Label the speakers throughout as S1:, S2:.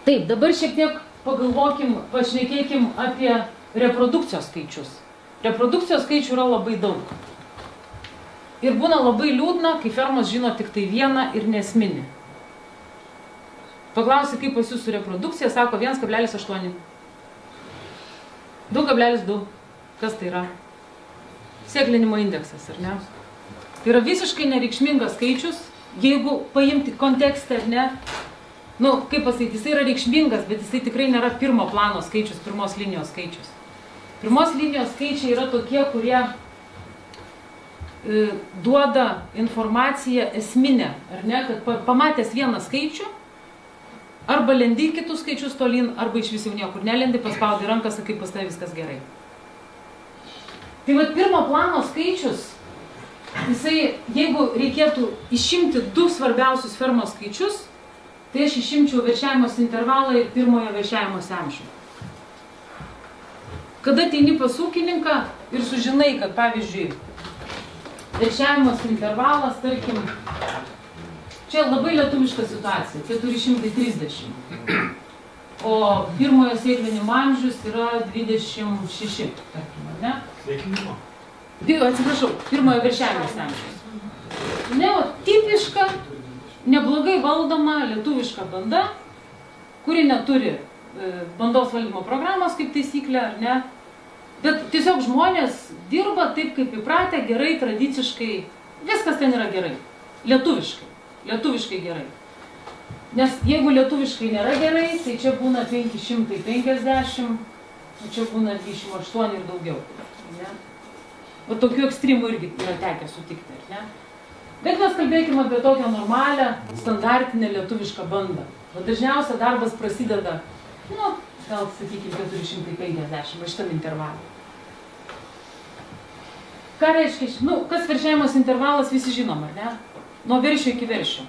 S1: Taip, dabar šiek tiek pagalvokim, pašnekėkim apie reprodukcijos skaičius. Reprodukcijos skaičių yra labai daug. Ir būna labai liūdna, kai fermos žino tik tai vieną ir nesminį. Paklausi, kaip pas jūsų reprodukcija, sako 1,8. 2,2. Kas tai yra? Sėklinimo indeksas, ar ne? Tai yra visiškai nereikšmingas skaičius, jeigu paimti kontekstą, ar ne? Nu, kaip pasakyti, jisai yra reikšmingas, bet jisai tikrai nėra pirmo plano skaičius, pirmos linijos skaičius. Pirmos linijos skaičiai yra tokie, kurie duoda informaciją esminę, ar ne? Kad pamatęs vieną skaičių, arba lendi kitus skaičius tolyn, arba iš vis jau niekur nelendi, paspaudai ranką, sakai, pas tai viskas gerai. Tai vat pirmo plano skaičius, jisai, jeigu reikėtų išimti du svarbiausius fermos skaičius, tai aš išimčiau veršiavimos intervalą ir pirmojo veršiavimos amžių. Kada ateini pas ūkininką ir sužinai, kad pavyzdžiui, veršiavimos intervalas, tarkim, čia labai lietuviška situacija, 430. O pirmojo sėklinimo amžius yra 26, tarkim, ar ne?
S2: Sėklinimo?
S1: Atsiprašau, pirmojo veršiavimos amžius. Ne, o tipiška, neblogai valdoma lietuviška banda, kuri neturi bandos valdymo programos kaip taisyklė, ar ne? Bet tiesiog žmonės dirba taip, kaip įpratę, gerai, tradiciškai, viskas ten yra gerai, lietuviškai gerai. Nes jeigu lietuviškai nėra gerai, tai čia būna 550, o čia būna 28 ir daugiau. Ne? O tokių ekstremų irgi yra tekę sutikti, ar ne? Bet mes kalbėkime apie tokią normalią, standartinę lietuvišką bandą. O dažniausia darbas prasideda, nu, gal, sakykime, 450, va šitam intervalui. Ką reiškia, nu, kas veršiavimas intervalas, visi žinom, ar ne? Nuo veršio iki veršio.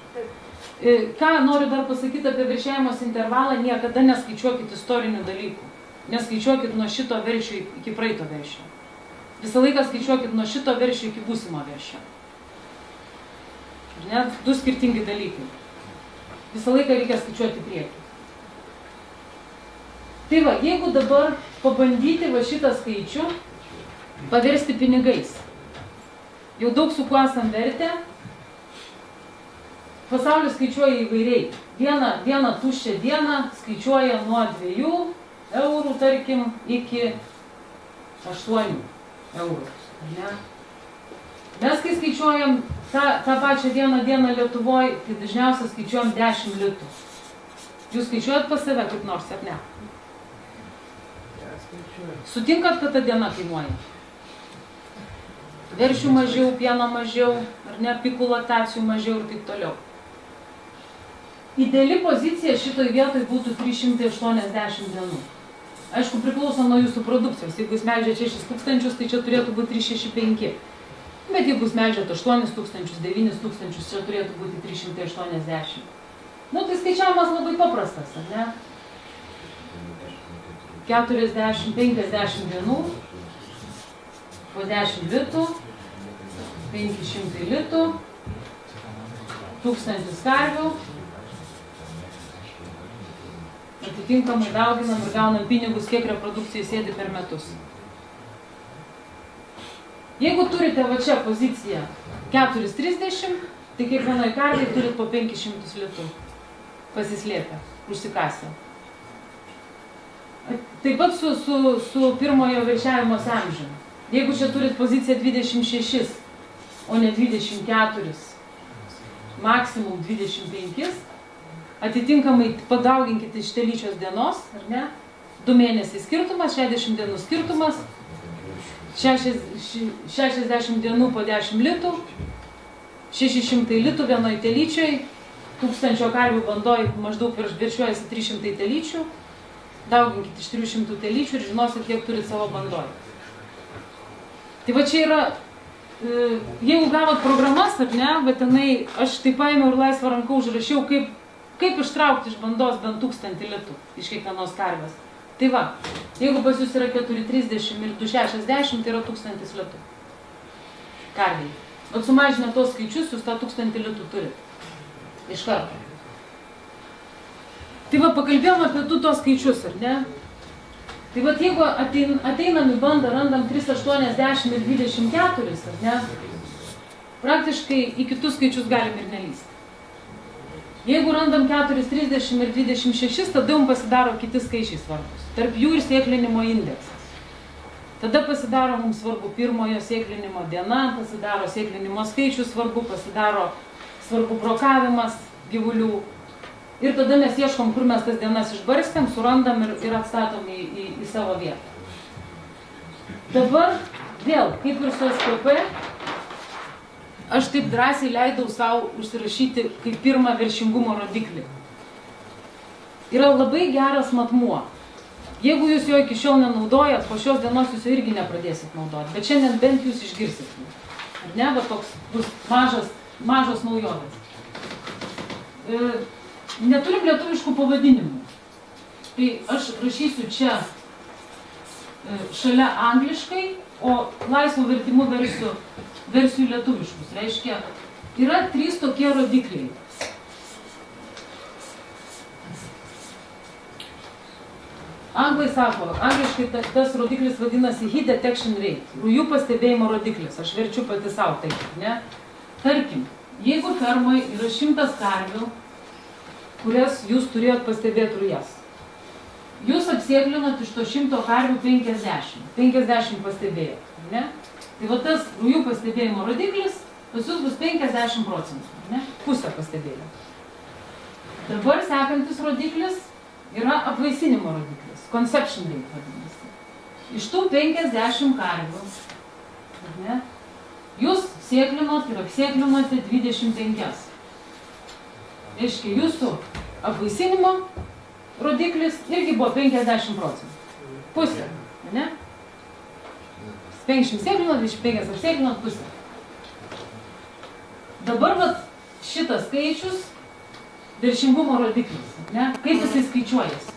S1: Ką noriu dar pasakyti apie veršiavimos intervalą, niekada neskaičiuokit istorinių dalykų. Neskaičiuokit nuo šito veršio iki praeito veršio. Visą laiką skaičiuokit nuo šito veršio iki būsimo veršio. Ir net du skirtingi dalykai. Visą laiką reikia skaičiuoti priekį. Tai va, jeigu dabar pabandyti va šitą skaičių paversti pinigais. Jau daug su kuo esam vertę. Pasaulis skaičiuoja įvairiai. Vieną tuščią dieną skaičiuoja nuo 2 eurų, tarkim, iki 8 eurų. Ne? Mes, kai skaičiuojam tą pačią dieną Lietuvoje, tai dažniausiai skaičiuojam 10 litų. Jūs skaičiuojat pas save kaip nors, ar ne? Sutinkat, kad ta diena kainuoja? Veršių mažiau, pieno mažiau, ar ne, pikulatacijų mažiau ir taip toliau. Ideali pozicija šitoj vietoj būtų 380 dienų. Aišku, priklauso nuo jūsų produkcijos. Jeigu jūs melžiate 6000, tai čia turėtų būti 365. Bet jeigu jūs melžiate 8000, 9000, čia turėtų būti 380. Nu, tai skaičiavimas labai paprastas, ar ne? 40-50 dienų, po 10 litų, 500 litų, 1000 karvių. Atitinkamai dauginam ir gaunam pinigus, kiek reprodukcijai sėdi per metus. Jeigu turite va čia poziciją 4,30, tai kiekvienoj karviai turit po 500 litų pasislėpę, užsikasę. Taip pat su pirmojo veršiavimo amžiumi. Jeigu čia turit poziciją 26, o ne 24, maksimum 25, atitinkamai padauginkit iš telyčios dienos, ar ne? 2 mėnesiai skirtumas, 60 dienų skirtumas, 60 dienų po 10 litų, 600 litų vienoj telyčioj, 1000 karvių bandoj maždaug viršiuojasi 300 telyčių, dauginkit iš 300 telyčių ir žinosit, kiek turit savo bandoj. Tai va čia yra, jeigu gavot programas, ar ne, bet tenai aš taip paėmiau ir laisvą ranką užrašiau, kaip ištraukti iš bandos bent 1000 litų iš kiekvienos karvės. Tai va, jeigu pas jūs yra 4,30 ir 2,60, tai yra 1000 litų karviai. Bet sumažinę tos skaičius, jūs tą 1000 litų turit. Iš karto. Tai va, pakalbėjom apie tuos skaičius, ar ne? Tai va, jeigu ateinam į bandą, randam 380 ir 24, ar ne? Praktiškai į kitus skaičius galim ir nelysti. Jeigu randam 4, 30 ir 26, tada jums pasidaro kiti skaičiai svarbus. Tarp jų ir sėklinimo indeksas. Tada pasidaro mums svarbu pirmojo sėklinimo diena, pasidaro sėklinimo skaičius svarbu, pasidaro svarbu brokavimas gyvulių. Ir tada mes ieškom, kur mes tas dienas išbarstėm, surandam ir atstatom į savo vietą. Dabar vėl, kaip ir su SPP, aš taip drąsiai leidau savo užsirašyti kaip pirmą veršingumo rodiklį. Yra labai geras matmuo. Jeigu jūs jo iki šiol nenaudojat, po šios dienos jūs jo irgi nepradėsit naudoti, bet šiandien bent jūs išgirsit. Ar ne? Va toks bus mažos naujovės. Neturim lietuviškų pavadinimų. Tai aš rašysiu čia šalia angliškai, o laisvo vertimu versijų lietuviškus. Reiškia, yra 3 tokie rodikliai. Anglai sako, angliškai tas rodiklis vadinasi Heat Detection Rate, rujų pastebėjimo rodiklis. Aš verčiu pati savo taip, ne? Tarkim, jeigu fermoje yra 100 karvių, kurias jūs turėjot pastebėti rujas. Jūs apsėklinot iš to 100 karvių 50. 50 pastebėjot, ne? Tai va tas rujų pastebėjimo rodiklis, pas jūs bus 50%, ne? Pusę pastebėjo. Dabar sekantis rodiklis yra apvaisinimo rodiklis, conception rate vadinasi. Iš tų 50 karvių, ne? Jūs sėklinot ir apsėklinote 25. Reiškia, jūsų apvaisinimo rodiklis irgi buvo 50%. Pusė, ne? 50 sėklinot, 25 apsėklinot, pusė. Dabar vat, šitas skaičius veršingumo rodiklis, ne? Kaip jisai skaičiuojasi?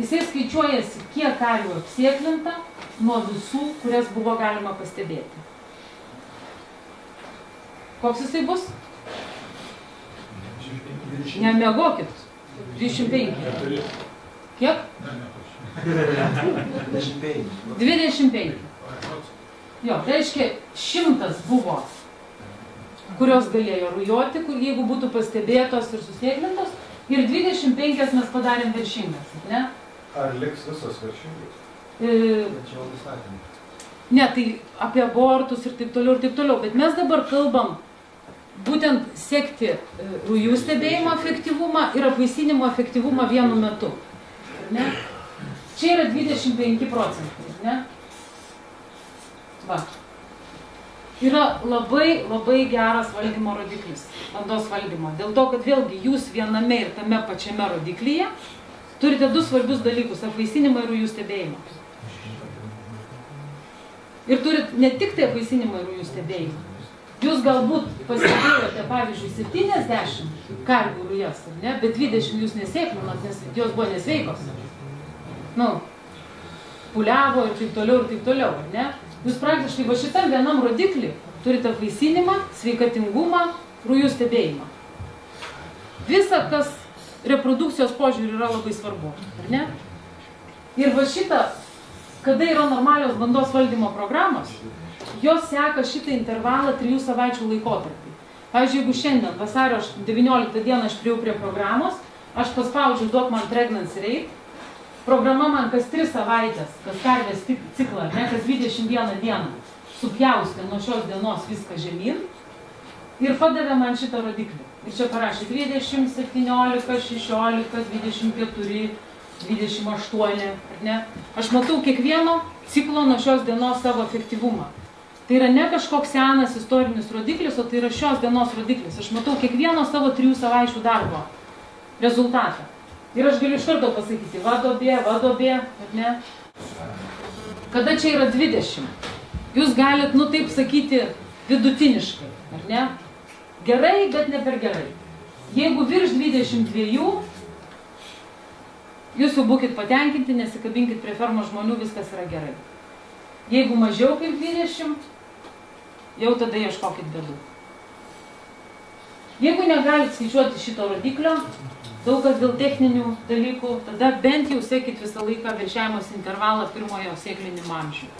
S1: Jisai skaičiuojasi, kiek karvių apsėklinta nuo visų, kurias buvo galima pastebėti. Koks jisai bus? Nemiegokit. 25. Kiek? 25. Jo, reiškia, 100 buvo, kurios galėjo rujoti, kur jeigu būtų pastebėtos ir susėklintos, ir 25 mes padarėm veršingas, ne?
S2: Ar liks visos veršingas?
S1: Ne, tai apie abortus ir taip toliau, bet mes dabar kalbam būtent sekti rujų stebėjimo efektyvumą ir apvaisinimo efektyvumą vienu metu. Ne? Čia yra 25%. Ne? Va. Yra labai geras valdymo rodiklis, bandos valdymo. Dėl to, kad vėlgi jūs viename ir tame pačiame rodiklyje turite 2 svarbius dalykus – apvaisinimą ir rujų stebėjimą. Ir turit ne tik tai apvaisinimą ir rujų stebėjimą. Jūs galbūt pastebėjote, pavyzdžiui, 70 karvių rujas, ne? Bet 20 jūs nesėklinot, nes jos buvo nesveikos. Nu, puliavo ir taip toliau, ar ne? Jūs praktiškai va šitam vienam rodiklį turite apvaisinimą, sveikatingumą, rujų stebėjimą. Visa, kas reprodukcijos požiūrį yra labai svarbu, ar ne? Ir va šitą, kada yra normalios bandos valdymo programos, jos seka šitą intervalą 3 savaičių laikotarpį. Pavyzdžiui, jeigu šiandien, vasario 19 dieną aš priėjau prie programos, aš paspaudžiu duok man pregnancy rate, programa man kas 3 savaitės, kas karvės ciklą, ne, kas 21 dieną supjaustė nuo šios dienos viską žemyn ir padavė man šitą rodiklį. Ir čia parašė 20, 17, 16, 24, 28, ar ne? Aš matau kiekvieno ciklo nuo šios dienos savo efektyvumą. Tai yra ne kažkoks senas istorinis rodiklis, o tai yra šios dienos rodiklis. Aš matau kiekvieno savo 3 savaičių darbo rezultatą. Ir aš galiu iš karto pasakyti, vadobė, ar ne? Kada čia yra 20, jūs galit, nu taip sakyti, vidutiniškai, ar ne? Gerai, bet ne per gerai. Jeigu virš 22, jūs jau būkit patenkinti, nesikabinkit prie fermos žmonių, viskas yra gerai. Jeigu mažiau kaip 20, jau tada ieškokit bėdų. Jeigu negalit skaičiuoti šito rodiklio, daug kas dėl techninių dalykų, tada bent jau sekit visą laiką viršėjimos intervalą pirmojo sėklinimo amžių.